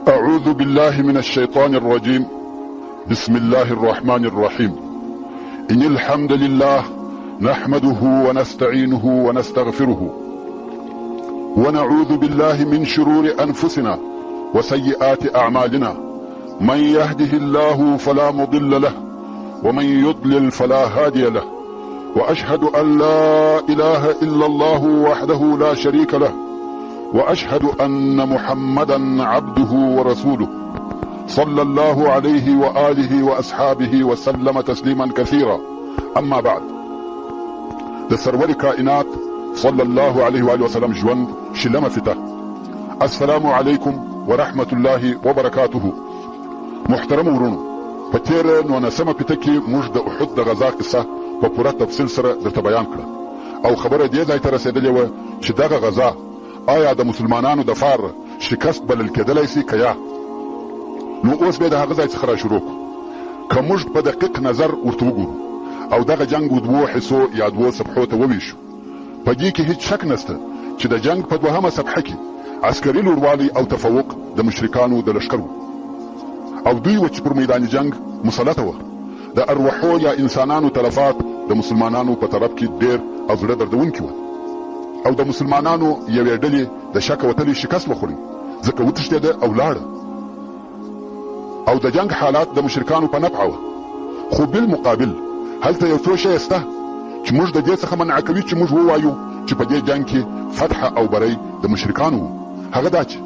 أعوذ بالله من الشيطان الرجيم. بسم الله الرحمن الرحيم. إن الحمد لله نحمده ونستعينه ونستغفره ونعوذ بالله من شرور أنفسنا وسيئات أعمالنا. من يهده الله فلا مضل له ومن يضلل فلا هادي له، وأشهد أن لا إله إلا الله وحده لا شريك له، وأشهد أن محمدا عبده ورسوله صلى الله عليه وآله وأصحابه وسلم تسليما كثيرا. أما بعد، د سرور کائنات صلى الله عليه وآله وسلم ژوند شلمه فته. السلام عليكم ورحمة الله وبركاته. محترم ورونو، په تېره 19مه پته کې موږ د احد د غزا قصه په پوره تفصیل سره درته بیان کړه، او خبره دې ځای ته رسېدلې وه چې دغه غزا آیا د مسلمانانو د فار شکست بلل کېدلی سي که یا؟ نو اوس بیا د هغه ځای څخه را شروع کړو. که موږ په دقیق نظر ورته وګورو او دغه جنګ دوو حصو یا دوو صفحو ته وویشو، په دې کې هیڅ شک نسته چې د جنګ په دوهمه صفحه کې عسکري لوړوالی او تفوق د مشرکانو د لښکر و، او دوی و چې پر میدان جنګ مسلطه وه. د ارواحو یا انسانانو تلفات د مسلمانانو په طرف کې ډېر او زړه دردونکي وه، او د مسلمانانو یوې ډلې د شک وتلې شکست وخوړی، ځکه وتښتېده او لاړه، او د جنګ حالات د مشرکانو په نفعه وه. خو بالمقابل هلته یو څو شی شته چې موږ د دې څخه منع کوي چې موږ ووایو چې په دې جنګ کې فتح او بری د مشرکانو و. هغه دا چې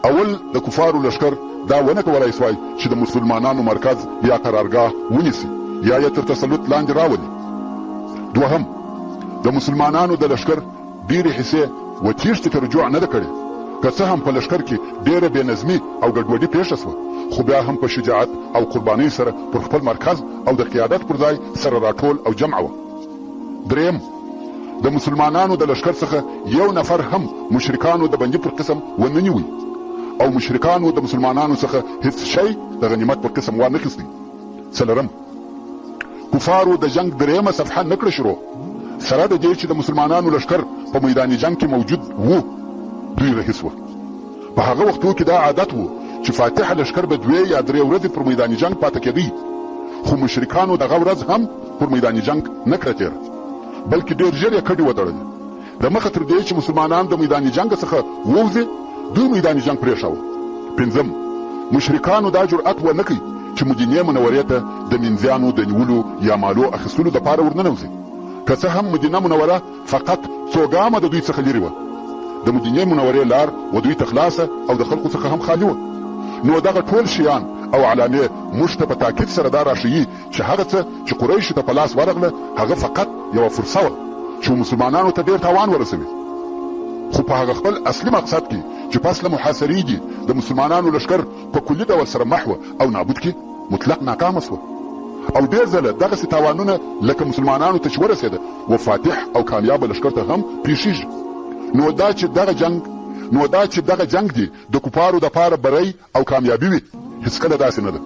اول د کفارو لښکر دا ونه کولای سوای چې د مسلمانانو مرکز یا قرارګاه ونیسي یا یې تر تسلط لاندې راولي. دوهم، د مسلمانانو د لښکر ډېرې حصې و تیښتې ته رجوع نه ده کړې، که څه هم په لښکر کې ډېره بې نظمي او ګډوډي پېښه سوه، خو بیا هم په شجاعت او قربانۍ سره پر خپل مرکز او د قیادت پر ځای سره راټول او جمع وه. دریم، د مسلمانانو د لښکر څخه یو نفر هم مشرکانو د بندي پر قسم ونه نیوی، او مشرکانو د مسلمانانو څخه هیڅ شی د غنیمت پر قسم وانخیستی. څلورم، کفارو د جنګ دریمه صفحه نه کړه شروع، سره د دې چې د مسلمانانو لښکر په میدان جنګ کې موجود وو، دوی رهي سوه. په هغه وختو کې دا عادت وو چې فاتحه لښکر به 2 یا 3 ورځې پر میدان جنګ پاته کېدی، خو مشرکانو دغه ورځ هم پر میدان جنګ نه کړه تېره، بلکې ډېر ژر یې کډې وتړلې. د مخه تر دې چې مسلمانان د میدان جنګ څخه ووځي، دوی میدان جنګ پرېښاوه. پنځم، مشرکانو دا جرأت ونه کړي چې مدینې منورې ته د مینځیانو د نیولو یا مالو اخیستلو دپاره ورننوځي، که څه هم مدینه منوره فقط څو ګامه د دوی څخه لرې وه. د مدینې منورې لار و دوی ته خلاصه او د خلکو څخه هم خالي وه. نو دغه ټول شیان او علامې موږ ته په تاکید سره دا راښیي چې هغه څه چې قریشو ته په لاس ورغله، هغه فقط یوه فرصه وه چې مسلمانانو ته ډېر تاوان ورسوي، خو په هغه خپل اصلي مقصد کې چې پس له محاصرې دي د مسلمانانو لښکر په کلي ډول سره محوه او نابود کې مطلق ناکامه سوه. او ډېر ځله دغسې تاوانونه لکه مسلمانانو ته چې ورسېده و فاتح او کامیابه لښکر ته هم پیښیږي. نو دا چې دغه جنګ دی د کفارو دپاره بری او کامیابي وي، هېڅکله داسې نه ده،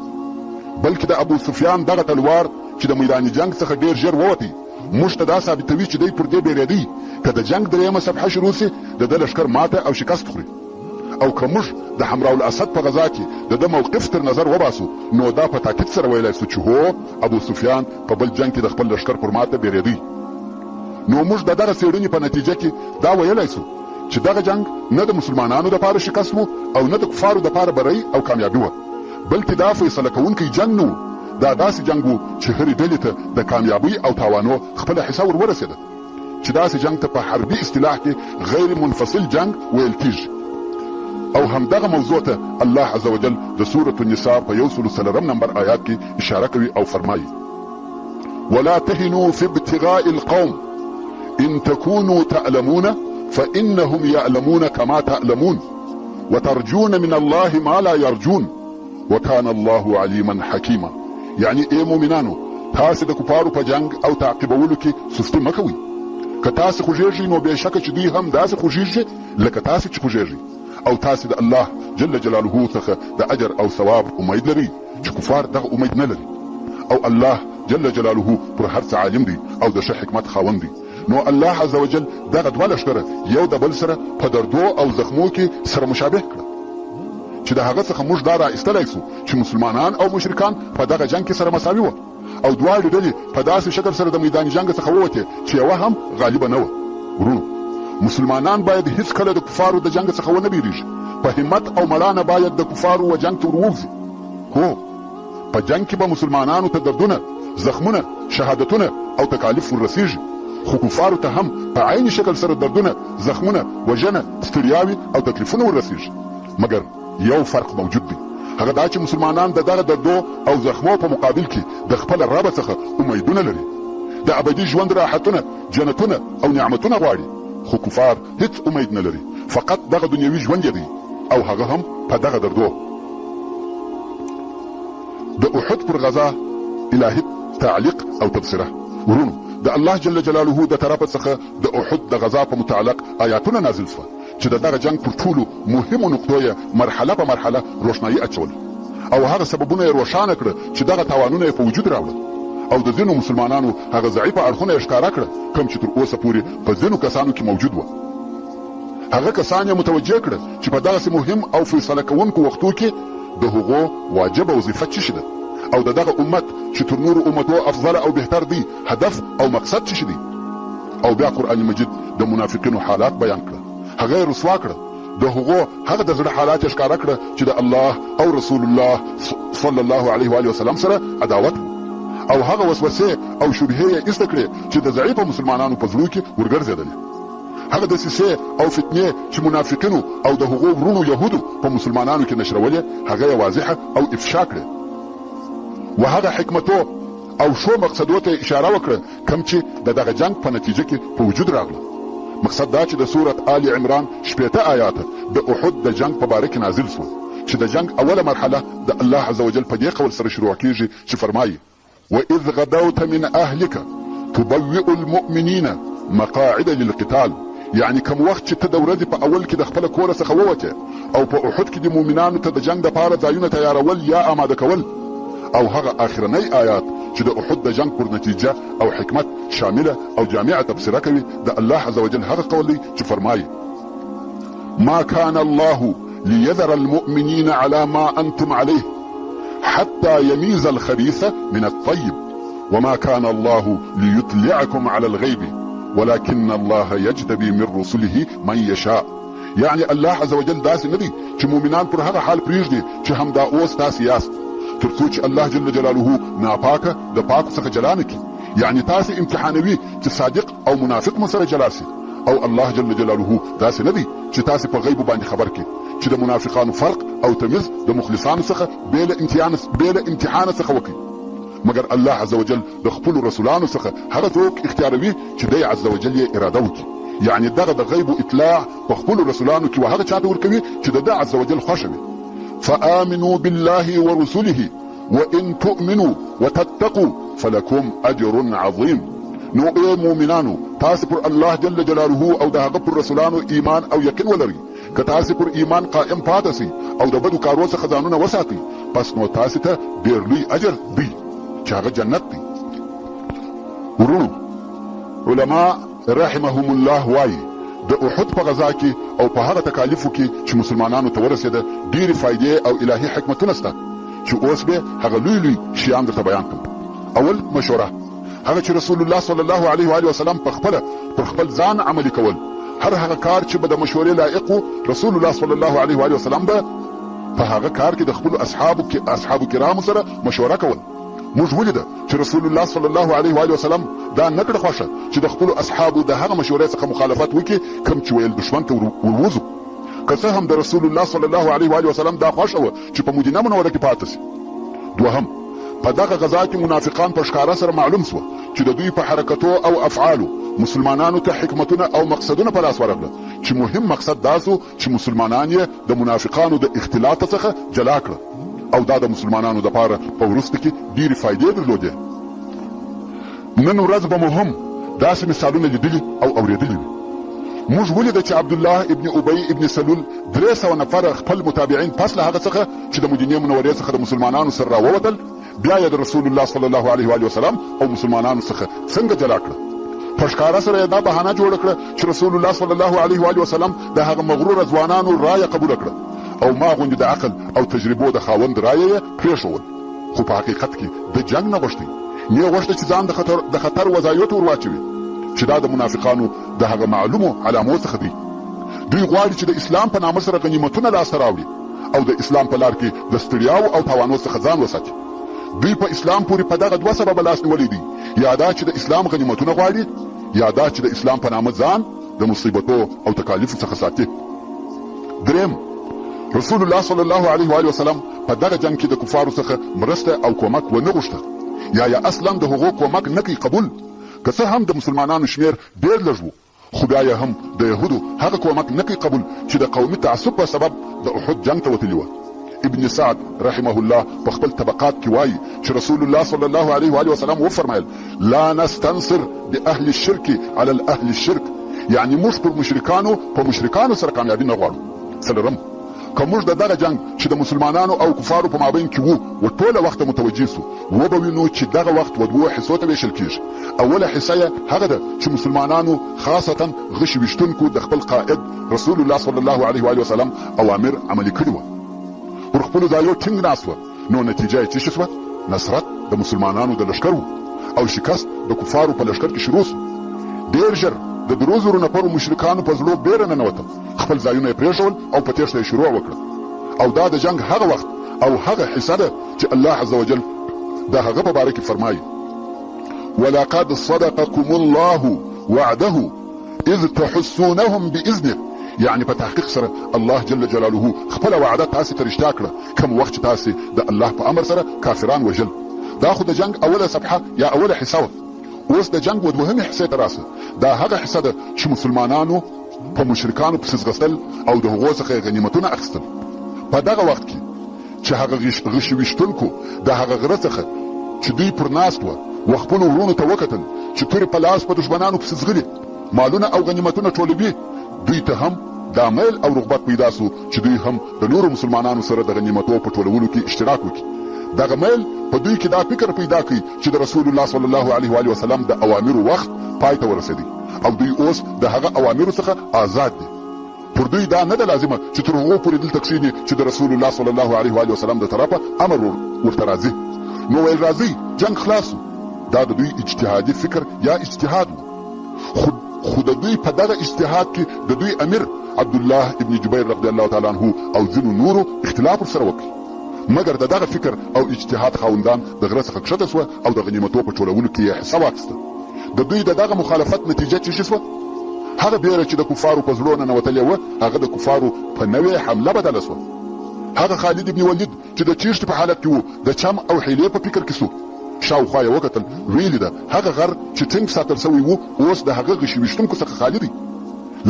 بلکې د ابو سفیان دغه تلوار چې د میدان جنګ څخه ډېر ژر ووتی، موږ ته دا ثابتوي چې دی پر دې بیرېدی که د جنګ دریمه صفحه شروع سي د ده لښکر ماته او شکست خوري. او که موږ د حمراء الاسد په غزا کې د ده موقف تر نظر وباسو، نو دا په تاکید سره ویلی سو چې هو، ابو سفیان په بل جنګ کې د خپل لښکر پر ماته بیرېدی. نو موږ د دغه څېړنې په نتیجه کې دا ویلی سو چې دغه جنګ نه د مسلمانانو دپاره شکست و او نه د کفارو دپاره بری او کامیابي وه، بلکې دا فیصله کوونکی جنګ نه و. دا داسې جنګ و چې هرې ډلې ته د کامیابۍ او تاوانو خپله حصه ور ورسېده، چې داسې جنګ ته په حربي اصطلاح کې غیر منفصل جنګ ویل کېږي. او همدغه موضوع ته الله عز وجل د سورة النساء په 104 نمبر آیات کې اشاره کوي او فرمایي: ولا تهنوا في ابتغاء القوم ان تكونوا تعلمون فانهم يعلمون كما تعلمون وترجون من الله ما لا يرجون وكان الله عليما حكيما. یعنی ای مؤمنانو، تاسې د کفارو په جنګ او تعقیبولو کې سستي مه کوئ. که تاسې خوږېږئ نو بېشکه چې دوی هم داسې خوږېږي لکه تاسې چې خوږېږئ، او تاسې د الله جل جلاله څخه د اجر او ثواب امید لرئ چې کفار دغه امید نه لري. او الله جل جلاله پر هر څه عالم دی او د ښه حکمت خاوند دی. نو الله عز وجل دغه دوه لښکره یو د بل سره په دردو او زخمو کې سره مشابه کړه چې د هغه څخه موږ دا را ایستلی سو چې مسلمانان او مشرکان په دغه جنګ کې سره مساوي وه او دواړې ډلې په داسې شکل سره د میدان جنګ څخه ووتې چې یوه هم غالبه نه وه. ورونو مسلمانان باید هیڅ کله د کفارو د جنګ څخه ونه بیریږي. په همت او مړانه باید د کفارو و جنګ ته ورووځي. هو په جنګ کې به مسلمانانو ته دردونه، زخمونه، شهادتونه او تکالیف ورسیږي، خو کفارو ته هم په عین شکل سره دردونه، زخمونه، وژنه، ستړیاوې او تکلیفونه ورسیږي. مګر یو فرق موجود دی، هغه دا چې مسلمانان د دغه دردو او زخمو په مقابل کې د خپل رب څخه امیدونه لري، د ابدي ژوند راحتونه، جنتونه او نعمتونه غواړي، خو کفار هیڅ امید نه لري، فقط دغه دنیوي ژوند دی او هغه هم په دغه دردو. د احد پر غزا الهي تعلیق او تبصره. ورونو د الله جل جلاله د طرفه څخه د احد د غزا په متعلق آیاتونه نازل شوه چې د دغه جنگ پر ټولو مهمو نقطو یې مرحله په مرحله روښنایي اچول او هغه سببونه یې روښانه کړه چې دغه تاوانونه یې په وجود راوړل او د ځینو مسلمانانو هغه ضعیفه اړخونه یې ښکاره کړه کوم چې تر اوسه پورې په ځینو کسانو کې موجود وه. هغه کسان یې متوجه کړه چې په دغسې مهم او فیصله کوونکو وختو کې د هغو واجبه وظیفه څه شي ده او د دغه امت چې تر نورو امتو افضل او بهتر دی هدف او مقصد څه شي دی. او بیا قرآن مجید د منافقینو حالات بیان کړه، هغه یې رسوا کړه، د هغو هغه د زړه حالات یې ښکاره کړه چې د الله او رسول الله صلی الله علیه و وسلم سره عداوت او هغه وسوسې او شبهې یې ایسته کړې چې د ضعیفو مسلمانانو په زړو کې ورګرځېدلې. هغه دسیسې او فتنې چې منافقینو او د هغو ورونو یهودو په مسلمانانو کې نشرولې هغه یې واضحه او افشا کړې و هغه حکمتو او شو مقصدو ته اشاره وکړه کوم چې د دغه جنگ په نتیجه کې په وجود راغله. مقصد دا چې د سورت آل عمران 18 آیات د احد د جنگ په باره کې نازل شوه چې د جنگ اوله مرحله د الله عز وجل په دې قول سره شروع کیږي چې فرمایي وَإِذْ غَدَوْتَ مِنْ أَهْلِكَ تُبَوِّئُ الْمُؤْمِنِينَ مَقَاعِدَ لِلْقِتَالِ. یعنی کوم وخت چې ته د ورځې په اول کې د خپل کور څخه ووتې او په احد کې د مؤمنانو ته د جنگ دپاره ځایونه تیارول یا آماده کول. او هغه آخرنی آیات چې د احد د جنگ پر نتیجه او حکمت شامله او جامعه تبصره کوي د الله عز وجل هغه قول دی چې فرمایي ما كان الله ليذر المؤمنين على ما أنتم عليه حتى يميز الخبيث من الطيب وما كان الله ليطلعكم على الغيب ولكن الله يجتبي من رسله من يشاء. يعني الله عز وجل داسې نه دی چې مؤمنان پر هغه حال پرېږدي چې همدا اوس تاسې یاست تر څو چې الله جل جلاله ناپاکه د پاکو څخه جلا نه کړي. یعنی تاسې امتحانوي چې صادق او منافق مو سره جلا سي او الله جل جلاله داسې نه دی چې تاسې په غیبو باندې خبر کړي چې د منافقانو فرق او تمیز د مخلصانو څخه بېله امتحانه څخه وکړي. مګر الله عز وجل د خپلو رسولانو څخه هغه څوک اختیاروي چې دی عز وجل یې اراده وکړي. یعنی دغه د غیبو اطلاع په خپلو رسولانو کې هغه چاته ورکوي چې د ده عز وجل خوښه وي. فآمنوا بالله ورسله وإن تؤمنوا وتتقوا فلكم أجر عظيم. نو اے مؤمنانو تاسې پر الله جل جلاله او د هغه پر رسولانو ایمان او یقین ولرئ، که تاسې پر ایمان قائم پاته سئ او د بدو کارو څخه ځانونه وساتئ پس نو تاسې ته ډېر لوی اجر دی چې هغه جنت دی. ورونو علما رحمهم الله وایي د احد په غزا کې او په هغه تکالیفو کې چې مسلمانانو ته ورسېده ډېرې فایدې او الهي حکمتونه شته چې اوس به هغه لوی لوی شیان درته بیان کړم. اول مشوره، هغه چې رسول الله صلی الله علیه و وسلم په خپل ځان عملي کول. هر هغه کار چې به د مشورې لایق و رسول الله صلی الله علیه و وسلم به په هغه کار کې د خپلو اصحابو کرامو سره مشوره کول. موږ ولیده چې رسول الله صلی الله علیه و وسلم دا نه کړه خوښه چې د خپلو اصحابو د هغه مشورې څخه مخالفت وکړي کوم چې ویل دښمن ته وروځو. که څه هم د رسول الله صلی الله علیه و وسلم دا خوښه وه چې په مدینه منوره کې پاته سي. دوهم، په دغه غزا کې منافقان په ښکاره سره معلوم سوه چې د دوی په حرکتو او افعالو مسلمانانو ته حکمتونه او مقصدونه په لاس ورغله چې مهم مقصد دا سو چې مسلمانان یې د منافقانو د اختلاط څخه جلا کړه او دا د مسلمانانو دپاره په وروسته کې ډېرې فایدې درلودې. نن ورځ به مو هم داسې مثالونه لیدلي او اورېدلي وي. موږ ولیده چې عبدالله ابن ابی ابن سلول 300 نفره خپل متابعین پس له هغه څخه چې د مدینې منورې څخه د مسلمانانو سره راووتل بیا یې د رسول الله صلی الله علیه و وسلم او مسلمانانو څخه څنګه جلا کړه. په ښکاره سره یې دا بهانه جوړه کړه چې رسول الله صلی الله علیه و وسلم د هغه مغروره ځوانانو رایه قبوله کړه او ما غوندې د عقل او تجربو د خاوند رایه یې پرېښول، خو په حقیقت کې د جنګ نه غوښتی، نه یې غوښته چې ځان د خطر وظایفو ور واچوي، چې دا د منافقانو د هغه معلومو علامو څخه دی. دوی غواړي چې د اسلام په نامه سره غنیمتونه لاسته راوړي او د اسلام په لار کې د ستړیاو او تاوانو څخه ځان وساتي. دوی په اسلام پورې په دغه دوه سببه لاس نیولی دی، یا دا چې د اسلام غنیمتونه غواړي، یا دا چې د اسلام په نامه ځان د مصیبتو او تکالیفو څخه ساتي. دریم، رسول الله صلی الله علیه و وسلم په دغه جنگ کې د کفارو څخه مرسته او کومک ونه غوښته، یا اصلا د هغو کومک نه کوي قبول، که څه هم د مسلمانانو شمیر ډېر لږ و، خو بیا یې هم د یهودو هغه کومک نه کوي قبول چې د قومي تعصب په سبب د احد جنگ ته وتلي وه. ابن سعد رحمه الله په خپل طبقات کې وایي چې رسول الله صلی الله علیه و وسلم وفرمایل: لا نستنصر باهل الشرك على الاهل الشرك، یعنی موږ پر مشرکانو سره کامیابي نه غواړو. څلورم، که موږ د دغه جنگ چې د مسلمانانو او کفارو په مابین کې وو و ټوله وخت متوجه سو، وبه وینو چې دغه وخت و دوو حصو ته ویشل کېږي. اوله حصه یې هغه ده چې مسلمانانو خاصتا غشي ویشتونکو د خپل قائد رسول الله صلی الله علیه و وسلم اوامر عملي کړي وه، پر خپلو ځایو ټینګ ناست وه. نو نتیجه یې څه شوه؟ نصرت د مسلمانانو د لښکر و او شکست د کفارو په لښکر کې شروع سو. ډېر ژر د درو زرو نفرو مشرکانو په زړو بیره ننوته، خپل ځایونه یې پرېښول او په تېښته یې شروع وکړه. او دا د جنگ هغه وخت او هغه حصه ده چې الله عز وجل د هغه په باره کې فرمایي: ولقد صدقكم الله وعده اذ تحسونهم باذنه، یعنی په تحقیق سره الله جل جلاله خپل وعده تاسې ته رښتیا کړه کوم وخت چې تاسې د الله په امر سره کافران وژل. دا خو د جنگ اوله صفحه یا اوله حصه وه. اوس د جنگ و دوهمې حصې ته راسه. دا هغه حصه ده چې مسلمانانو په مشرکانو پسې ځغستل او د هغو څخه غنیمتونه اخیستل. په دغه وخت کې چې هغه غشي ویشتونکو د هغه غره څخه چې دوی پر ناست وه و خپلو ورونو ته وکتل چې تورې په لاس په دښمنانو پسې ځغلي، مالونه او غنیمتونه ټولوي، دوی ته هم دا میل او رغبت پیدا سو چې دوی هم د نورو مسلمانانو سره د غنیمتو په ټولولو کې اشتراک وکړي. دغه میل په دوی کې دا فکر پیدا کړي چې د رسول الله صلی الله علیه و وسلم د اوامرو وخت پای ته ورسېدی او دوی اوس د هغه اوامرو څخه آزاد دي. پر دوی دا نه ده لازمه چې تر هغو پورې دلته کښېني چې د رسول الله صلی الله علیه و وسلم د طرفه امر ورته راځي. نو ویل راځي جنگ خلاص و. دا د دوی اجتهادي فکر یا اجتهاد و، خو د دوی په دغه اجتهاد کې د دوی امیر عبدالله ابن جبیر رضی الله تعالی عنه او ځینو نورو اختلاف ورسره وکړي، مګر د دغه فکر او اجتهاد خاوندان د غره څخه کښته سوه او د غنیمتو په ټولولو کې یې حصه واخیسته. د دوی د دغه مخالفت نتیجه څه شوه؟ هغه بیره چې د کفارو په زړو ننوتلې وه هغه د کفارو په نوې حمله بدله سوه. هغه خالد ابن ولید چې د تیښتې په حالت کې و د چم او حیلې په فکر کې سو. شاوخوا یې وکتل، ویلې ده هغه غر چې ټینګ ساتل سوی و اوس د هغه غشي ویشتونکو څخه خالي دی،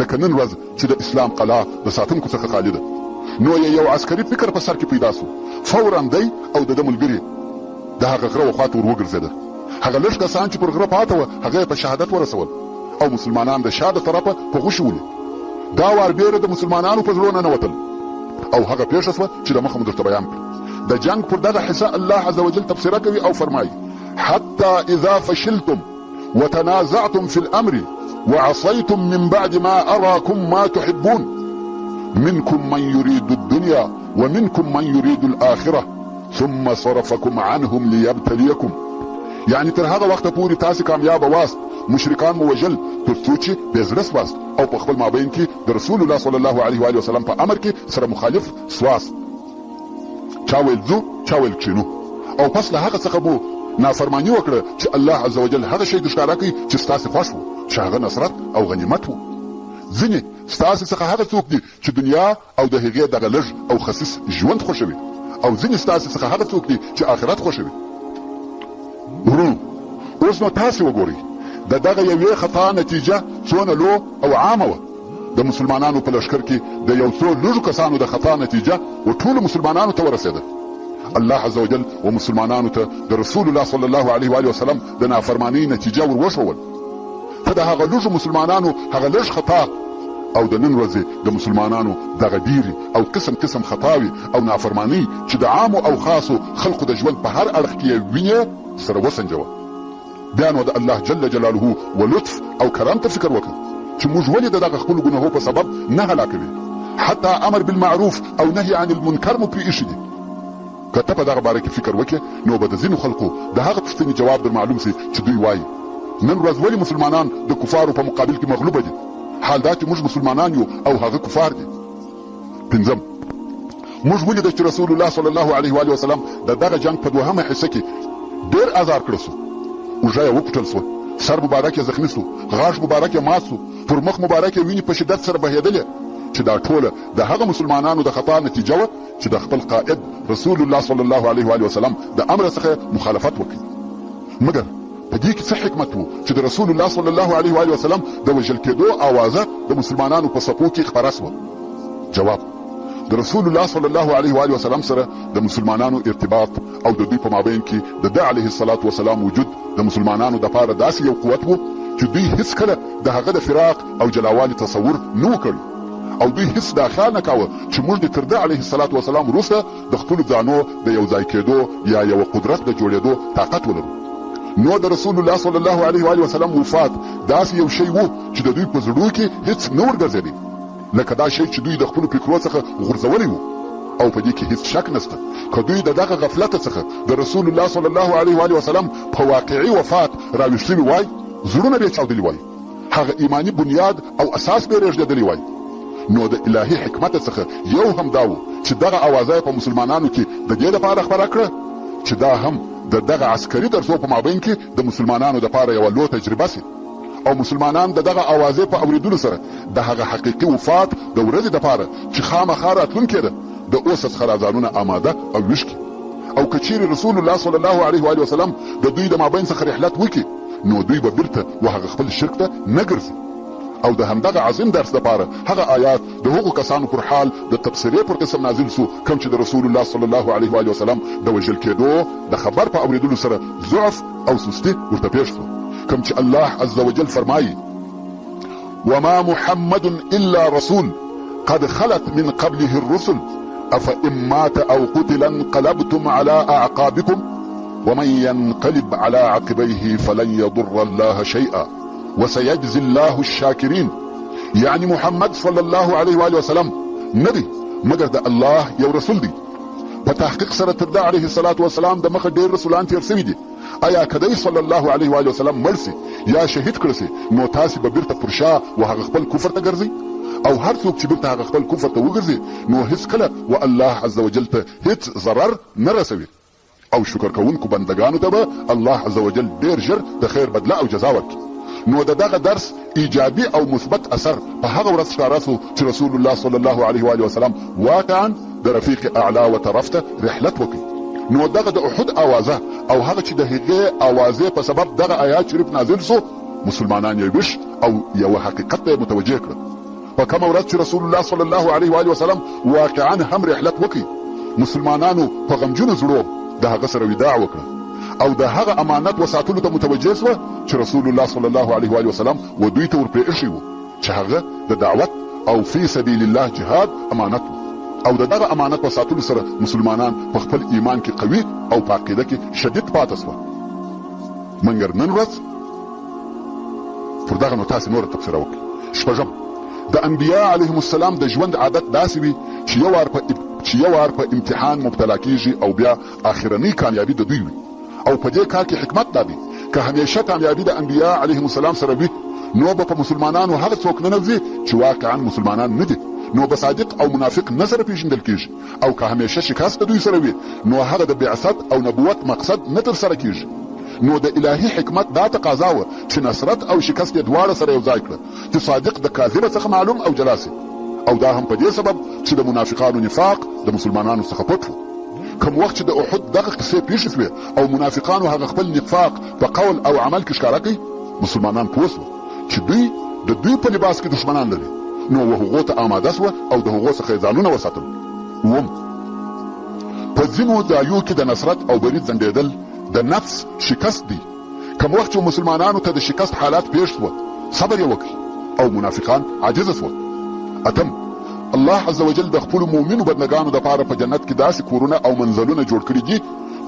لکه نن ورځ چې د اسلام قلعه د ساتونکو څخه خالي ده. نو یو عسکري فکر په سر کې پیدا سو. فورا دی او د ده ملګري د هغه غره وخواته ور وګرځېده. هغه لږ کسان چې پر غره پاته وه هغه یې په شهادت ورسول او مسلمانان د شا د طرفه په غوښې ولي. دا وار بیره د مسلمانانو په زړو ننوتل او هغه پیښه سوه چې د مخه مو درته بیان کړه. د جنگ پر دغه حصه الله عز وجل تبصره کوي او فرمایي: حتى اذا فشلتم وتنازعتم في الامر وعصيتم من بعد ما اراكم ما تحبون منكم من يريد الدنيا ومنكم من يريد الاخره ثم صرفكم عنهم ليبتليكم. یعنی تر هغه وخته پورې تاسې کامیابه واست، مشرکان مو وژل تر څو چې بې زړه سواست او په خپل مابین کې د رسول الله صلی الله علیه و وسلم په امر کې سره مخالف سواست. چا ویل ځو، چا ویل کښېنو، او پس له هغه څخه مو نافرماني وکړه چې الله عز وجل هغه شی درښکاره کوي چې ستاسې خوښ و، چې هغه نصرت او غنیمت و. ځینې ستاسې څخه هغه څوک دي چې دنیا او د هغې دغه لږ او خصیص ژوند خوښوي، او ځینې ستاسې څخه هغه څوک دي چې آخرت خوښوي. ورونو، اوس نو تاسې وګورئ د دغه یوې خطا نتیجه څونه لو او عامه وه. د مسلمانانو په لښکر کې د یو څو لږو کسانو د خطا نتیجه و ټولو مسلمانانو ته ورسېده. الله عز وجل و مسلمانانو ته د رسول الله صلی الله علیه و وسلم د نافرمانی نتیجه ور وښول. ته د هغه لږو مسلمانانو هغه لږ خطا او د نن ورځې د مسلمانانو دغه ډیرې او قسم قسم خطاوي او نافرمانی چې د عامو او خاصو خلقو د ژوند په هر اړخ کې یې وینې سره وسنجوه. بیا نو د الله جل جلاله و لطف او کرم ته فکر وکړه چې موږ ولې د دغه خپلو ګناهو په سبب نه هلاکوي. حتی امر بالمعروف او نهي عن المنکر مو پرې ایښي دي. که ته په دغه باره کې فکر وکړې نو به د ځینو خلکو د هغه پوښتنې جواب در معلوم سي چې دوی وایي نن ورځ ولې مسلمانان د کفارو په مقابل کې مغلوبه دي، حال دا چې موږ مسلمانان یو او هغه کفار دي. پنځم، موږ ولیده چې رسول الله صلی الله علیه و وسلم د دغه جنگ په دوهمه حصه کې ډېر ازار کړی سو. اوږه یې وکوټل سوه، سر مبارک یې زخمي سو، غاښ مبارک یې مات سو، پر مخ مبارک یې وینې په شدت سره بهېدلې، چې دا ټوله د هغه مسلمانانو د خطا نتیجه وه چې د خپل قائد رسول الله صلی الله علیه و وسلم د امر څخه مخالفت وکړي. مګر په دې کې څه حکمت و چې د رسول الله صلی الله علیه و وسلم د وژل کېدو اوازه د مسلمانانو په څپو کې خپره سوه؟ جواب: د رسول الله صلی الله علیه و وسلم سره د مسلمانانو ارتباط او د دوی په مابین کې د ده علیه الصلاة وسلام وجود د مسلمانانو دپاره داسې یو قوت و چې دوی هیڅکله د هغه د فراق او جلاوالي تصور نه و کړی، او دوی هیڅ دا خیال نه کاوه چې موږ د تر ده علیه الصلاة وسلام وروسته د خپلو ځانو د یو ځای کېدو یا یوه قدرت د جوړېدو طاقت ولرو. نو د رسول الله صلی الله علیه و وسلم وفات داسې یو شی و چې د دوی په زړو کې هیڅ نه ورګرځېدی، لکه دا شی چې دوی د خپلو فکرو څخه غورځولی و. او په دې کې هیڅ شک نشته که دوی د دغه غفلته څخه د رسول الله صلی الله علیه و وسلم په واقعي وفات راویښ شوي وای، زړونه به یې چاودلي وای، هغه ایماني بنیاد او اساس به یې رېږدېدلی وای. نو د الهي حکمت څخه یو هم دا و چې دغه اوازه په مسلمانانو کې د دې لپاره خپره کړه چې دا هم د دغه عسکري درسو په مابین کې د مسلمانانو دپاره یوه لویه تجربه سي، او مسلمانان د دغه اوازې په اورېدلو سره د هغه حقیقي وفات د ورځې دپاره چې خامخا راتلونکې ده د اوسه څخه را ځانونه آماده او ویښ کړي. او که چیرې رسول الله صلی الله علیه و وسلم د دوی د مابین څخه رحلت وکړي نو دوی به بیرته و هغه خپل شرک ته نه ګرځي. او د همدغه عظیم درس دپاره هغه آیات د هغو کسانو پر حال د تبصرې پر قسم نازل سو کوم چې د رسول الله صلی الله علیه و وسلم د وژل کېدو د خبر په اورېدلو سره ضعف او سستي ورته پېښ سو، کوم چې الله عز وجل فرمایي: وما محمد الا رسول قد خلت من قبله الرسل افإن مات او قتل انقلبتم على اعقابكم ومن ينقلب على عقبيه فلن يضر الله شيئا وسيجزي الله الشاكرين. يعني محمد صلی الله علیه و وسلم نه دی مګر د الله یو رسول دی. په تحقیق سره تر ده علیه الصلاة وسلام د مخه ډېر رسولان تېر سوي دي. ایا کدی صلی الله علیه و وسلم مړ سي یا شهید کړه سي نو تاسې به بیرته پر شا و هغه خپل کفر ته ګرځئ، او هر څوک چې بیرته هغه خپل کفر ته وګرځي نو هیڅکله و الله عز وجل ته هیڅ ضرر نه رسوي. او شکر کوونکو بندګانو ته به الله عز وجل ډېر ژر د خیر بدله او جزا ورکړي. نو د دغه درس ایجابي او مثبت اثر په هغه ورځ ښکاره سو چې رسول الله صلی الله علیه و وسلم واقعا د رفیق اعلی و طرف ته رحلت وکړي. نو دغه د احد اوازه او هغه چې د هغې اوازې په سبب دغه آیات شریف نازل سو مسلمانان یې ویښ او یوه حقیقت ته یې متوجه کړه. په کومه ورځ چې رسول الله صلی الله علیه و وسلم واقعا هم رحلت وکړي مسلمانانو په غمجنو زړو د هغه سره وداع وکړه او د هغه امانت وساتلو ته متوجه سوه چې رسول الله صلی الله علیه و وسلم و دوی ته ورپرې ایښی و چې هغه د دعوت او فی سبیل الله جهاد امانت و. او د دغه امانت په ساتلو سره مسلمانان په خپل ایمان کې قوي او په عقیده کې شدید پاتې سوه. مګر نن ورځ پر دغه نو تاسې نوره تبصره وکړئ. شپږم، د انبیا علیهم السلام د ژوند عادت داسې وي چې یو وار په امتحان مبتلا کیږي او بیا آخرنۍ کامیابي د دوی وي. او په دې کار کې حکمت دا دی که همیشه کامیابي د انبیا علیهم السلام سره وي نو به په مسلمانانو هغه څوک ننوځي چې واقعا مسلمانان نه دي، نو به صادق او منافق نه سره پیژندل کیږي. او که همیشه شکست د دوی سره وي نو هغه د بعثت او نبوت مقصد نه ترسره کیږي. نو د الهي حکمت دا تقاضا وه چې نصرت او شکست یې دواړه سره یو ځای کړه چې صادق د کاذبه څخه معلوم او جلا سي. او دا هم په دې سبب چې د منافقانو نفاق د مسلمانانو څخه پټ و. کوم وخت چې د احد دغه قصې پیښې سوې او منافقانو هغه خپل نفاق په قول او عمل کې ښکاره کړي مسلمانان پوه سوه چې دوی د دوی په لباس کې دښمنان لري، نو و هغو ته آماده سوه او د هغو څخه یې ځانونه وساتل. اووم، په ځینو ځایو کې د نصرت او برید ځنډېدل د نفس شکست دی. کوم وخت چې مسلمانانو ته د شکست حالات پیښ سوه صبر یې وکړي او منافقان عاجزه سوه. اتم، الله عز وجل د خپلو مؤمنو بندګانو دپاره په جنت کې داسې کورونه او منزلونه جوړ کړي دي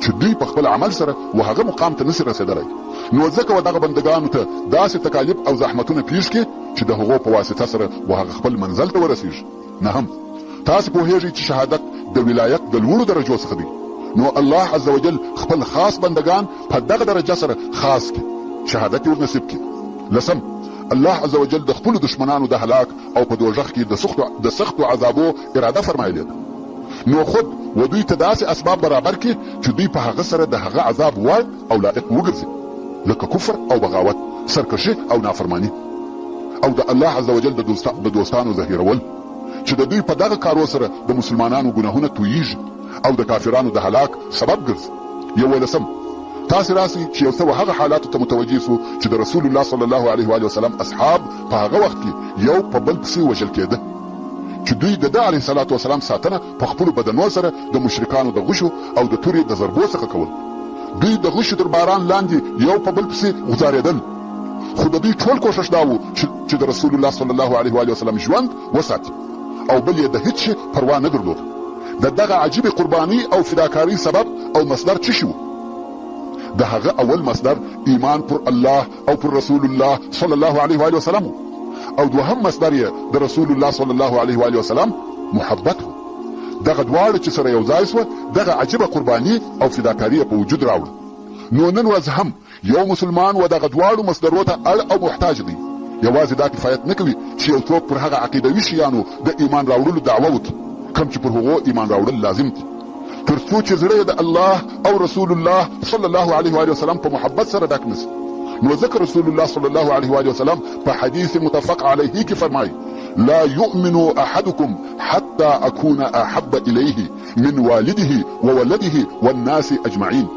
چې دوی په خپل عمل سره و هغه مقام ته نسي رسېدلی، نو ځکه و دغه بندګانو ته داسې تکالیف او زحمتونه پیښ کړي چې د هغو په واسطه سره و هغه خپل منزل ته ورسیږي. نه هم تاسې پوهیږئ چې شهادت د ولایت د لوړو درجو څخه دی. نو الله عز وجل خپل خاص بندگان په دغه درجه سره خاص کړي، شهادت یې ورنصیب کړي. لسم، الله عز وجل د خپلو دشمنانو د هلاک او په دوزخ کې د سختو عذابو اراده فرمایلې ده. نو خود و دوی ته داسې اسباب برابر کړي چې دوی په هغه سره د هغه عذاب وړ او لایق وګرځي، لکه کفر او بغاوت، سرکشي او نافرمانی، او د الله عز وجل د دوستانو ظاهرول چې د دوی په دغه کارو سره د مسلمانانو ګناهونه تویږي او د کافرانو د هلاک سبب ګرځي. 11 تاسې راسئ چې یو څه هغه حالاتو ته متوجه سو چې د رسول الله صلی الله علیه و وسلم اصحاب په هغه وخت کې یو په بل پسې وژل کېده چې دوی د ده علیه الصلاة وسلام ساتنه په خپلو بدنو سره د مشرکانو د غشو او د تورې د ضربو څخه کول. دوی د غشو تر باران لاندې یو په بل پسې غځارېدل، خو د دوی ټول کوښښ دا و چې د رسول الله صلی الله علیه و وسلم ژوند وساتي او بل یې د هیڅ شي پروا نه درلوده. د دغه عجیبې قرباني او فداکاري سبب او مصدر څه شي و؟ د هغه اول مصدر ایمان پر الله او پر رسول الله صلی الله علیه و وسلم، او دوهم مصدر یې د رسول الله صلی الله علیه و وسلم محبت و. دغه دواړه چې سره یو ځای سوه، دغه عجیبه قرباني او فداکاري په وجود راوړه. نو نن ورځ هم یو مسلمان و دغه دواړو مصدرو ته اړ او محتاج دی. یوازې دا کفایت نه کوي چې یو څوک پر هغه عقیدوي شیانو د ایمان راوړلو دعوه وکړي کوم چې پر هغو ایمان راوړل لازم دي، تر څو چې زړه د الله او رسول الله صلی الله علیه و وسلم په محبت سره ډک نسي. نو ځکه رسول الله صلی الله علیه و وسلم په حدیث متفق علیه کې فرمایي: لا يؤمن احدكم حتى اكون احب اليه من والده وولده والناس اجمعين.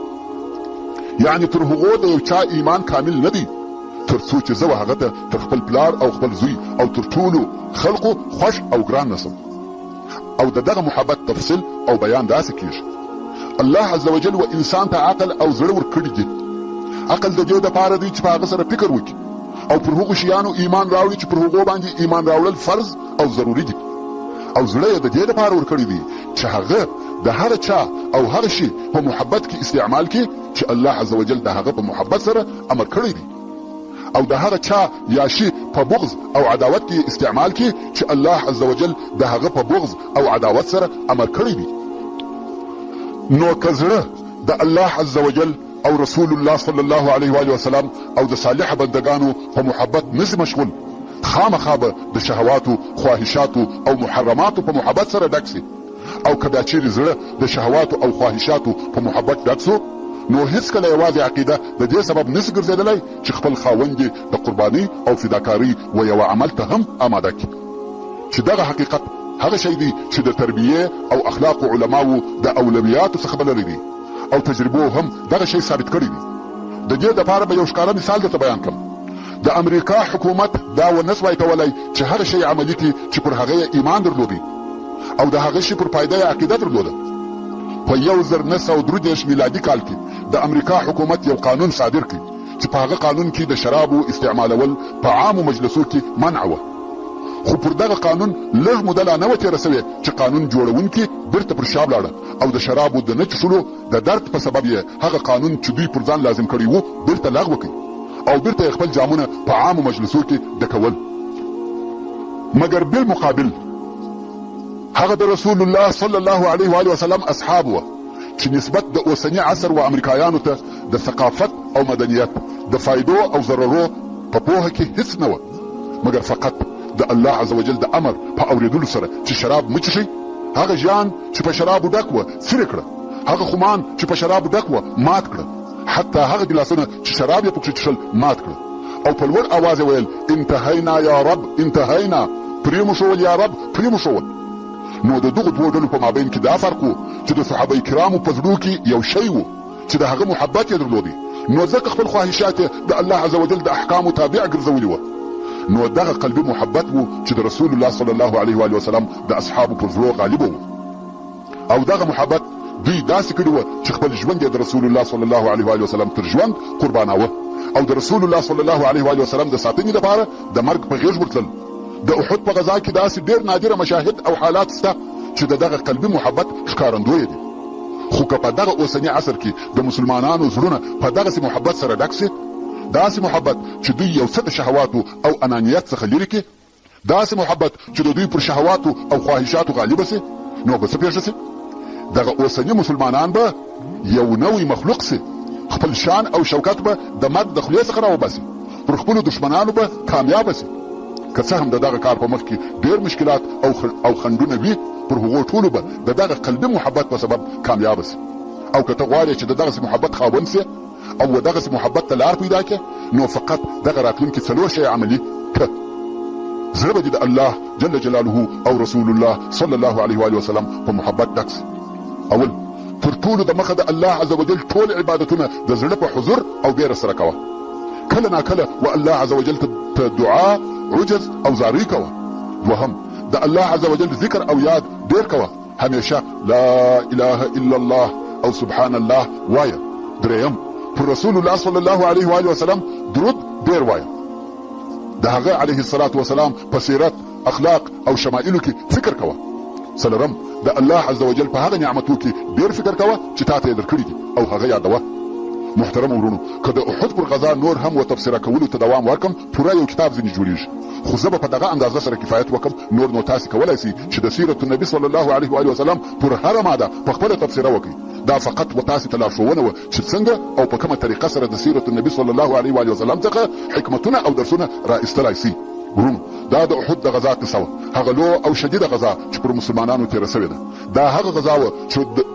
یعنی تر هغو د یو چا ایمان کامل نه دی تر څو چې زه هغه ته تر خپل پلار او خپل زوی او تر ټولو خلقو خوښ او ګران نسم. او دغه محبت تفصیل او بیان داسې کیږي. الله عز وجل و انسان ته عقل او زړه ورکړي دي. عقل د دې دپاره دی چې په هغه سره فکر وکړي او پر هغو شیانو ایمان راوړي چې پر هغو باندې ایمان راوړل فرض او ضروري دي. او زړه یې د دې دپاره ورکړي دي چې هغه د هر چا او هر شي په محبت کې استعمال کړي چې الله عز وجل د هغه په محبت سره امر کړی دی، او د هغه چا یا شي په بغض او عداوت کې استعمال کړي چې الله عز وجل د هغه په بغض او عداوت سره امر کړی دی. نو که زړه د الله عز وجل او رسول الله صلی الله علیه و وسلم او د صالح بندگانو په محبت نشي مشغول، خامخا به د شهواتو، خواهشاتو او محرماتو په محبت سره ډک سي. او که دا چیرې زړه د شهواتو او خواهشاتو په محبت ډک سو، نو هیڅکله یوازې عقیده د دې سبب نشي ګرځېدلی چې خپل خاوند یې د قرباني او فداکاري و یوه عمل ته هم آماده کړي. چې دغه حقیقت هغه شی دی چې د تربیې او اخلاقو علماو د اولویاتو څخه بللی دی، او تجربو هم دغه شی ثابت کړی دی. د دې دپاره به یو ښکاره مثال درته بیان کړم. د امریکا حکومت دا ونسوای کولی چې هر شی عملي کړي چې پر هغه یې ایمان درلودی او د هغه شي پر پایده یې عقیده درلوده. په 1933 میلادي کال کې د امریکا حکومت یو قانون صادر کړي چې په هغه قانون کې د شرابو استعمالول په عامو مجلسو کې منع وه. خو پر دغه قانون لږ موده لا نه وه تېره سوې چې قانون جوړونکي بیرته پر شا ولاړه او د شرابو د نه څښلو د درد په سبب یې هغه قانون چې دوی پر ځان لازم کړی وو بیرته لغوه کړي او بیرته یې خپل جامونه په عامو مجلسو کې ډکول. مګر بالمقابل هغه د رسول الله صلی الله علیه و وسلم اصحاب وه چې نسبت د اوسني عصر و امریکایانو ته د ثقافت او مدنیت د فایدو او ضررو په پوهه کې هیڅ نه وه، مګر فقط د الله عز وجل د امر په اورېدلو سره چې شراب مه څښئ، هغه ژیان چې په شرابو ډک وه څیرې کړه، هغه خمان چې په شرابو ډک وه مات کړه، حتی هغه ګلاسونه چې شراب یې پکښې څښل مات کړه، او په لوړ اواز یې ویل: انتهینا یا رب انتهینا، پرېموښول یا رب پرېموښول. نو د دغو دوو ډلو په مابین کې دا فرق و چې د صحابه کرامو په زړو کې یو شی و چې د هغه محبت یې درلودی، نو ځکه خپل خواهشات یې د الله عز وجل د احکامو تابع ګرځولي وه. نو دغه قلبي محبت و چې د رسول الله صلی الله علیه و وسلم د اصحابو پر زړو غالبه و، او دغه محبت دوی داسې کړي وه چې خپل ژوند یې د رسول الله صلی الله علیه و وسلم تر ژوند قرباناوه، او د رسول الله صلی الله علیه و وسلم د ساتنې لپاره د مرګ په غېږ ورتلل. د احد په غزا کې داسې ډېر نادره مشاهد او حالات شته چې د دغه قلبي محبت ښکارندوی دي. خو که په دغه اوسني عصر کې د مسلمانانو زړونه په دغسې محبت سره ډک سي، داسې محبت چې دوی یو څه د شهواتو او انانیت څخه لرې کړي، داسې محبت چې د دوی پر شهواتو او خواهشاتو غالبه سي، نو به څه پېښه سي؟ دغه اوسني مسلمانان به یو نوی مخلوق سي، خپل شان او شوکت به د مرګ د خولې څخه راوباسي، پر خپلو دښمنانو به کامیابه سي. که څه هم د دغه کار په مخ کې ډېر مشکلات او خنډونه وي، پر هغو ټولو به د دغه قلبي محبت په سبب کامیابه سي. او که ته غواړې چې د دغسې محبت خاوند سي او دغسې محبت ته لار پیدا کړې، نو فقط دغه راتلونکي څلور شی عملي کړه. زړه به دې د الله جل جلاله او رسول الله صلی الله علیه و وسلم په محبت ډک سي. اول، تر ټولو د مخه د الله عز وجل ټول عبادتونه د زړه په حضور او بیره سره کوه. کله ناکله و الله عز وجل ته دعا، عجز او زاری کوه. دوهم، د الله عز وجل ذکر او یاد ډیر کوه، همیشه لا اله الا الله او سبحان الله وایه. دریم، پر رسول الله صلی الله علیه و وسلم درود ډیر وایه. د هغه علیه الصلاة والسلام په سیرت، اخلاق او شمائلو کې فکر کوه. څلورم، د الله عز وجل په هغه نعمتو کې ډیر فکر کوه چې تا ته یې درکړي دي او هغه یادوه. محترم ورونو، که د احد پر غزا نور هم و تفسیره کولو ته دوام ورکم، پوره یو کتاب ځینې جوړیږي، خو زه به په دغه اندازه سره کفایت وکم. نور نو تاسې کولی سئ چې د سیرت النبي صلی الله علیه و وسلم پر هره ماده په خپله تفسیره وکړئ. دا فقط و تاسې ته لارښوونه وه چې څنګه او په کومه طریقه سره د سیرت النبي صلی الله علیه و وسلم څخه حکمتونه او درسونه را ایستلی سي. ورونو، دا د احد د غزا قصه وه، هغه لو او شدیده غزا چې پر مسلمانانو تېره سوې ده. دا هغه غزا وه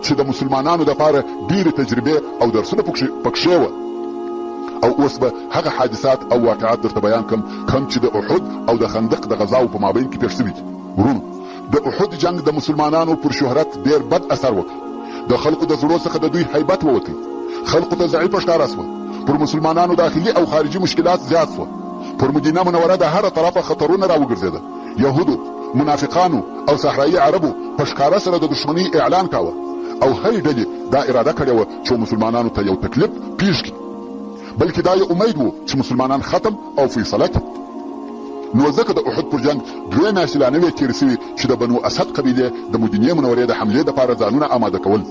چې د مسلمانانو دپاره ډېرې تجربې او درسونه پکښې وه. او اوس به هغه حادثات او واقعات درته بیان کم چې د احد او د خندق د غزاو په مابین کې پېښ سوي دي. ورونو، د احد جنگ د مسلمانانو پر شهرت ډېر بد اثر وکړ. د خلقو د زړو څخه د دوی هیبت ووتی، خلقو ته ضعیفه ښکاره سوه. پر مسلمانانو داخلي او خارجي مشکلات زیات سوه. پر مدینه منوره د هره طرفه خطرونه راوګرځېده. یهودو، منافقانو او صحرایي عربو په ښکاره سره د دښمنۍ اعلان کاوه، او هرې ډلې دا اراده کړې وه چې مسلمانانو ته یو تکلیف پیښ کړي، بلکې دا یې امید و چې مسلمانان ختم او فیصله کړي. نو ځکه د احد پر جنگ 2 میاشتې لا نه وې تېرې سوي چې د بنو اسد قبیلې د مدینې منورې د حملې دپاره ځانونه آماده کول،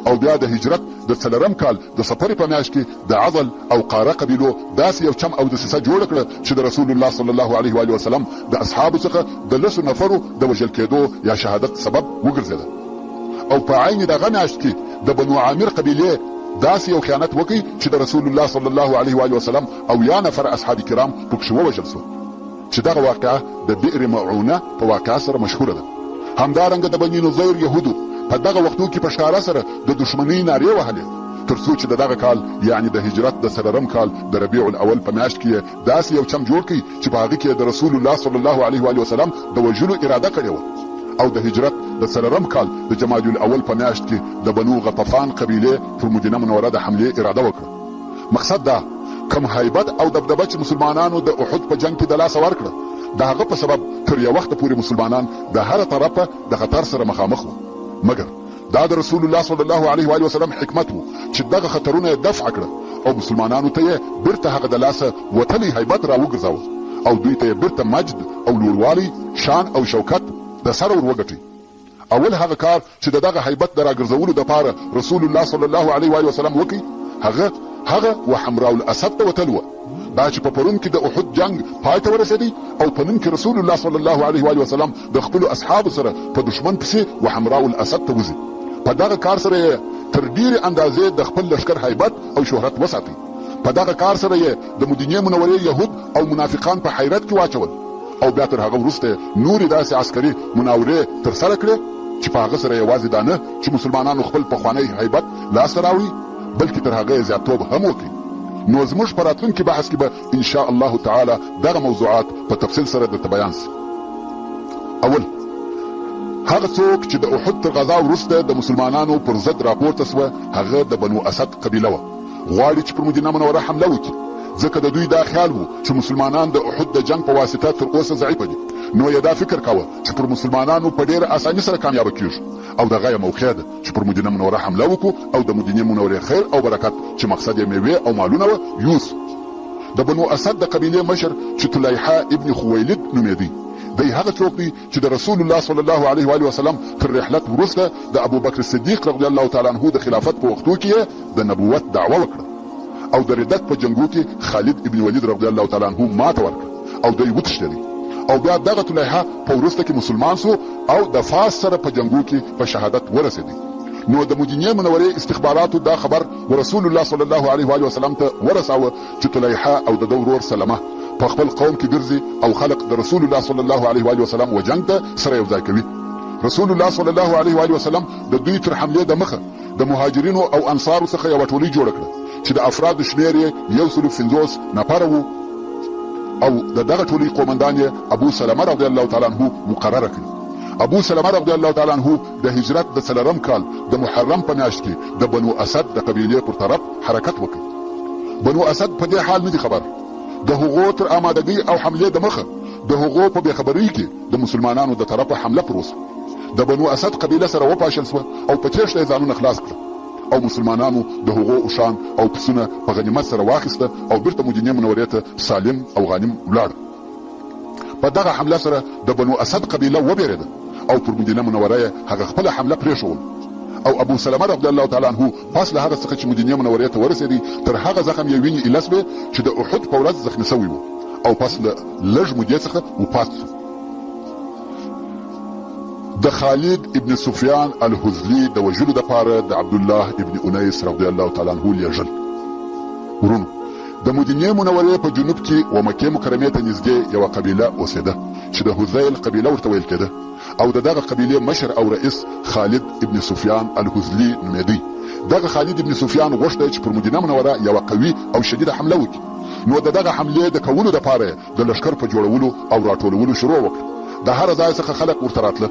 او بیا د هجرت د 4م کال د سفر په میاشت کې د عضل او قاره قبیلو داسې یو چم او دسیسه جوړه کړه چې د رسول الله صلی الله علیه و وسلم د اصحابو څخه د 10 نفرو د وژل کېدو یا شهادت سبب وګرځېده. او په عین دغه میاشت کې د بنو عامر قبیلې داسې یو خیانت وکړي چې د رسول الله صلی الله علیه و وسلم او یا نفر اصحاب کرام پکښې ووژل سول، چې دغه واقعه د بئر معونه په واقعه سره مشهوره ده. همدارنګه د بني نظیر یهودو په دغه وختو کې په ښکاره سره د دښمنۍ نارې وهلې، تر څو چې د دغه کال یعنی د هجرت د 4م کال د ربیع الاول په میاشت کې داسې یو چم جوړ کړي چې په هغه کې د رسول الله صلی الله علیه و وسلم د وژلو اراده کړې وه. او د هجرت د 4م کال د جمادی الاول په میاشت کې د بنو غطفان قبیلې پر مدینه منوره د حملې اراده وکړه. مقصد دا، کم هیبت او دبدبه چې مسلمانانو د احد په جنگ کې د لاسه ورکړه، د هغه په سبب تر یو وخته پورې مسلمانان د هره طرفه د خطر سره مخامخ وو. مګر دا د رسول الله صلی الله علیه و وسلم حکمت وو چې دغه خطرونه یې دفع کړه او مسلمانانو ته یې بیرته هغه د لاسه وتلی هیبت را وګرځاوه، او دوی ته یې بیرته مجد او لوړوالی، شان او شوکت د سره ور وګټي. اول هغه کار چې د دغه هیبت د راګرځولو دپاره رسول الله صلی الله علیه و وسلم وکړي، هغه و حمراء الاسد ته وتل وه. دا چې په پرون کې د احد جنگ پای ته ورسېدی، او په نن کې رسول الله صلی الله علیه و وسلم د خپلو اصحابو سره په دښمن پسې و حمراء الاسد ته وځي. په دغه کار سره یې تر ډېرې اندازې د خپل لښکر هیبت او شهرت وساتي. په دغه کار سره یې د مدینې منورې یهود او منافقان په حیرت کې واچول، او بیا تر هغه وروسته نورې داسې عسکري مناورې ترسره کړې چې په هغه سره یوازې دا نه چې مسلمانانو خپل پخوانی هیبت لاسته راوړي، بلکې تر هغه یې زیاتوب هم وکړي. نو زموږ په راتلونکي بحث کې به انشاء الله تعالی دغه موضوعات په تفصیل سره درته بیان سي. اول، هغه څوک چې د احد تر غزا وروسته د مسلمانانو پر ضد راپورته سوه، هغه د بنو اسد قبیله وه. غواړي چې پر مدینه منوره حمله وکړي، ځکه د دوی دا خیال وو چې مسلمانان د احد د جنگ په واسطه تر اوسه ضعیفه دي. نو یې دا فکر کاوه چې پر مسلمانانو په ډېره اساني سره کامیابه کیږي، او دغه یې موقع ده چې پر مدینه منوره حمله وکړو او د مدینې منورې خیر او برکت چې مقصد یې میوې او مالونه وه یوسو. د بنو اسد د قبیلې مشر چې طلیحه ابن خویلد نومېدی، دی هغه څوک دی چې د رسول الله صلی الله علیه و وسلم تر رحلت وروسته د ابوبکر صدیق رضی الله تعالی عنه د خلافت په وختو کې د نبوت دعوه وکړه، او د ردت په جنګو کې خالد ابن ولید رضی الله تعالی عنه ماته ورکړه او دوی وتښتېدی او بیا دغه طلحه په وروسته کې مسلمان سو او د فاس سره په جنګو کې په شهادت ورسېدی. نو د مدینې منورې استخباراتو دا خبر ورسول الله صلی الله علیه و آله وسلم ته ورساوه چې طلحه او د ورور سلمه په خپل قوم کې ګرځي او خلق د رسول الله صلی الله علیه و آله وسلم و جنگ ته سره یو ځای کوي. رسول الله صلی الله علیه و آله وسلم د دوی تر حمله د مخه د مهاجرینو او انصارو څخه یو ټولۍ جوړ کړه چې د افرادو شمېر یې 150 نفره وو او دغه ټولۍ قومندان یې ابو سلمه رضی الله تعالی عنه مقرره کړ. ابو سلمه رضی الله تعالی عنه د هجرت د 4م کال د محرم په میاشت کې د بنو اسد د قبیلې پر طرف حرکت وکړ. بنو اسد په دې حال نه دي خبر د هغو تر آمادګۍ او حملې د مخه د هغو په بېخبرۍ کې د مسلمانانو د طرفه حمله پروسه د بنو اسد قبیله سره وپاشل سوه او په تېښته یې ځانونه خلاص کړه او مسلمانانو د هغو اوښان او پسونه په غنیمت سره واخیسته او بیرته مدینې منورې ته سالم او غانم ولاړ. په دغه حمله سره د بنو اسد قبیله وبېرېده او پر مدینه منوره یې هغه خپله حمله پرېښول او ابو سلمه رضی الله تعالی عنه پس له هغه څخه چې مدینې منورې ته ورسېدی تر هغه زخم یې وینې ایله سوې چې د احد په ورځ زخمي سوی و او پس له لږ مودې څخه وفات سو. د خالد ابن سفیان الحزلي د وژلو دپاره د عبدالله ابن انیس رضی الله تعالی عنه لیږل. ورونو د مدینې منورې په جنوب کې و مکې مکرمې ته نږدې یوه قبیله اوسېده چې د حذیل قبیله ورته ویل کېده او د دغه قبیلې مشر او رئیس خالد ابن سفیان الحزلي نومېدی. دغه خالد ابن سفیان غوښته چې پر مدینه منوره یوه قوي او شدیده حمله وکړي. نو د دغه حملې د کولو دپاره د لښکر په جوړولو او راټولولو شروع وکړه. د هر ځای څخه خلک ورته راتله.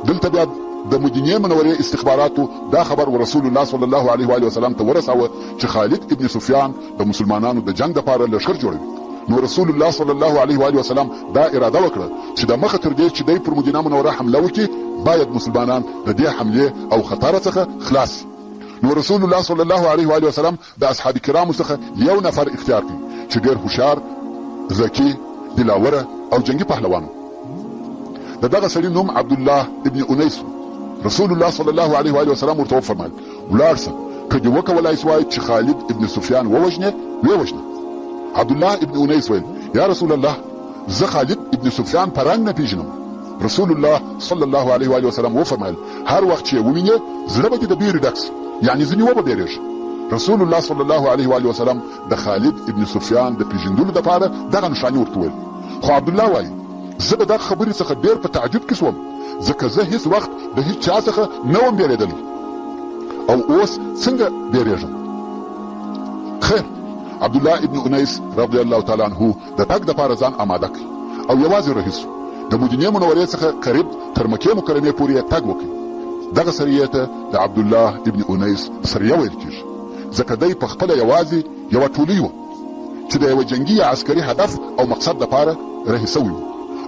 دلته بیا د مدینې منورې استخباراتو دا خبر ورسول الله صلی الله علیه و آله وسلم ته ورساوه چې خالد ابن سفیان د مسلمانانو د جنگ دپاره لښکر جوړوي. نو رسول الله صلی الله علیه و آله وسلم دا اراده وکړه چې د مخه تر دې چې دی پر مدینه منوره حمله وکړي باید مسلمانان د دې حملې او خطر څخه خلاص. نو رسول الله صلی الله علیه و آله وسلم د اصحاب کرامو څخه یو نفر اختیار کړي چې ډېر هوښیار، ذکي، دلاوره او جنگي پهلوان. د دغه سړي نوم عبدالله ابن انیس. رسول الله صلی الله علیه و آله وسلم ورته وفرمایل ولاړ شه که دې وکولای سوای چې خالد ابن سفیان ووژنې ویې وژنه. عبدالله ابن انیس ویل یا رسول الله زه خالد ابن سفیان په رنګ نه پیژنم. رسول الله صلی الله علیه و آله وسلم وفرمایل هر وخت چې ووینې زړه به دې د بیرې ډک سي، یعنې ځینې وبېرېږي. رسول الله صلی الله علیه و آله وسلم د خالد ابن سفیان د پیژندلو دپاره دغه نښانې ورته ویل. خو عبدالله وایي زه به دغه خبرې څخه ډېر په تعجب کې سوم ځکه زه هیڅ وخت د هیڅ چا څخه نه وم بیرېدلی او اوس څنګه بیرېږم. خیر عبدالله ابن انیس رضی الله تعالی عنه د تګ دپاره ځان آماده کړ او یوازې رهي سو. د مدینې منورې څخه قریب تر مکې مکرمې پورې یې تګ وکړ. دغه سریې ته د عبدالله ابن انیس سریه ویل کېږي ځکه دی په خپله یوازې یوه ټولۍ وه چې د یوه جنګي یا عسکري هدف او مقصد دپاره رهي سوی و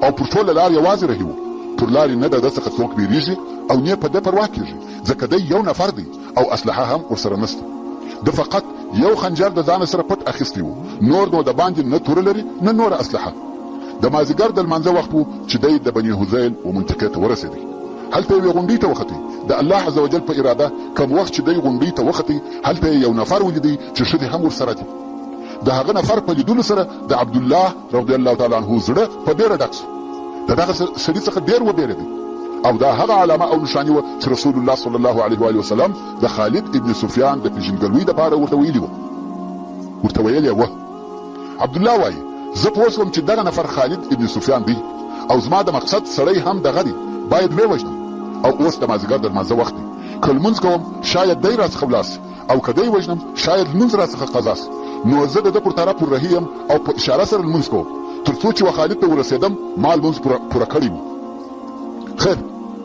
او پر ټوله لار یوازې رهي و. پر لارې نه د ده څخه څوک بیریږي او نه په ده پروا کېږي ځکه دی یو نفر دی او اسلحه هم ورسره نشته. ده فقط یو خنجر د ځانه سره پټ اخیستی و، نور نو د باندې نه توره لري نه نوره اسلحه. د مازدیګر د لمانځه وخت و چې دی د بني حذیل و منطقې ته ورسېدی. هلته یوې غونډۍ ته وختې. د الله عز وجل په اراده کوم وخت چې دی غونډۍ ته وختې هلته یې یو نفر ولیدی چې ښځې هم ورسره دي. د هغه نفر په لیدلو سره د عبدالله رضی الله تعالی عنه زړه په بیره ډک سو. د دغه سړي څخه ډېر وبېرېدی او دا هغه علامه او نښانې وه چې رسول الله صلی الله علیه و آله وسلم د خالد ابن سفیان د پیژندګلوۍ دپاره ورته ویلي وه. ورته ویلې وه. عبدالله وایي زه پوه سوم چې دغه نفر خالد ابن سفیان دی او زما د مقصد سړی هم دغه دی، باید ویې وژنم. او اوس د مازدیګر د لمانځه وخت دی، که لمونځ کوم شاید دی راڅخه ولاړ سي او که دی وژنم شاید لمونځ راڅخه قضا سي. نو زه د ده پر طرف وررهي یم او په اشاره سره لمونځ کوم تر څو چې و خالد ته ورسېدم ما لمونځ پوره کړی و. خیر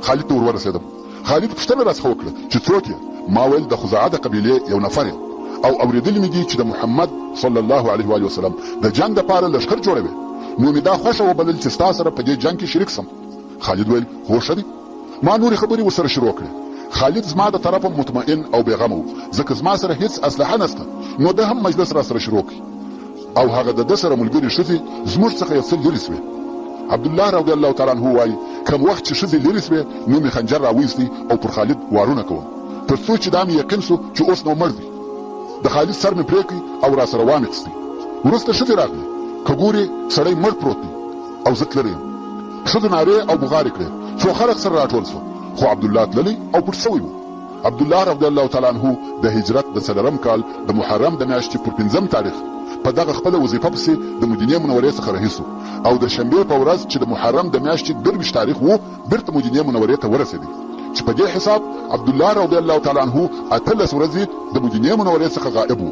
خالد ته ورسېدم. خالد پوښتنه راڅخه وکړه چې څوک یې؟ ما ویل د خزاعه د قبیلې یو نفر یم او اورېدلي مې دي چې د محمد صلی الله علیه و آله وسلم د جنګ دپاره لښکر جوړوي، نو مې دا خوښه وبلل چې ستا سره په دې جنګ کې شریک سم. خالد ویل هو ښه دی. ما نورې خبرې ورسره شروع کړې. خالد زما د طرفه مطمئن او بېغمه و ځکه زما سره هیڅ اسلحه نسته. نو ده هم مجلس را سره شروع کړي او هغه د ده سره ملګرې ښځې زموږ څخه یو څه لرې سوې. عبدالله رضی الله تعالی عنه وایي کوم وخت چې ښځې لرې سوې نو مې خنجر راویستی او پر خالد وارونه کوم تر څو چې دا مې یقین سو چې اوس نو مړ دی. د خالد سر مې پرې کړ او را سره وانخیستی. وروسته ښځې راغلې، که ګورې سړی مړ پروت دی او زه تللی یم. ښځو نارې او بغارې کړې، څو خلک سره راټول سو، خو عبدالله تللی او پټ سوی و. عبدالله رضی الله تعالی عنه د هجرت د څلورم کال د محرم د میاشتې پر 5 تاریخ په دغه خپله وظیفه پسې د مدینې منورې څخه رهي سو او د شنبې په ورځ چې د محرم د میاشتې 23 تاریخ و بیرته مدینې منورې ته ورسېدی، چې په دې حساب عبدالله رضی الله تعالی عنه 18 ورځې د مدینې منورې څخه غائب و.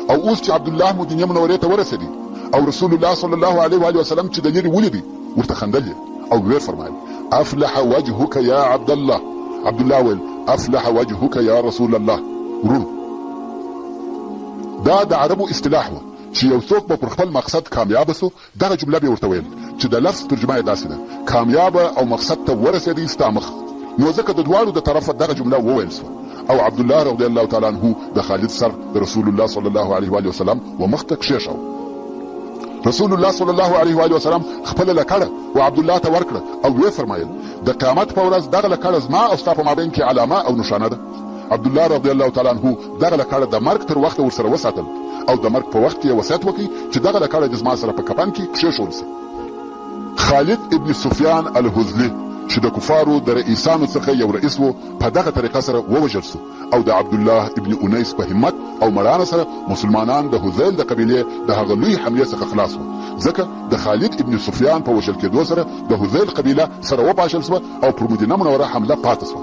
او اوس چې عبدالله مدینې منورې ته ورسېدی او رسول الله صلی الله علیه و آله وسلم چې د لرې ولیدی، ورته خندل او ویې فرمایل افلح وجهك یا عبدالله. عبدالله ویل افلح وجهك یا رسول الله. ورونو، دا د عربو اصطلاح و چې یو څوک به پر خپل مقصد کامیاب سو، دغه جمله به ورته ویل چې د لفظ ترجمه یې داسې ده، کامیابه او مقصد ته ورسېدی ستا مخ. نو ځکه د دواړو د طرفه دغه جمله وویل سوه او عبدالله رضی الله تعالی عنه د خالد سر د رسول الله صلی الله علیه و آله وسلم و مخ ته کښېښاوه. رسول الله صلی الله علیه و آله وسلم خپله لکړه و عبدالله ته ورکړه او ویې فرمایل د قیامت په ورځ دغه لکړه زما او ستا په مابین کې علامه او نښانه ده. عبدالله رضی الله تعالی عنه دغه لکړه د مرګ تر وخته ورسره وساتل او د مرګ په وخت کې وصیت وکړي چې دغه لکړه د زما سره په کفن کې کښېښول سي. خالد ابن سفیان الهذلي چې د کفارو د رئیسانو څخه یو رئیس و، په دغه طریقه سره ووژل سو او د عبدالله ابن انیس په همت او مړانه سره مسلمانان د هذیل د قبیلې د هغه لوی حملې څخه خلاص و، ځکه د خالد ابن سفیان په وژل کېدو سره د هذیل قبیله سره وپاشل سوه او پر مدینه منوره حمله پاته سوه.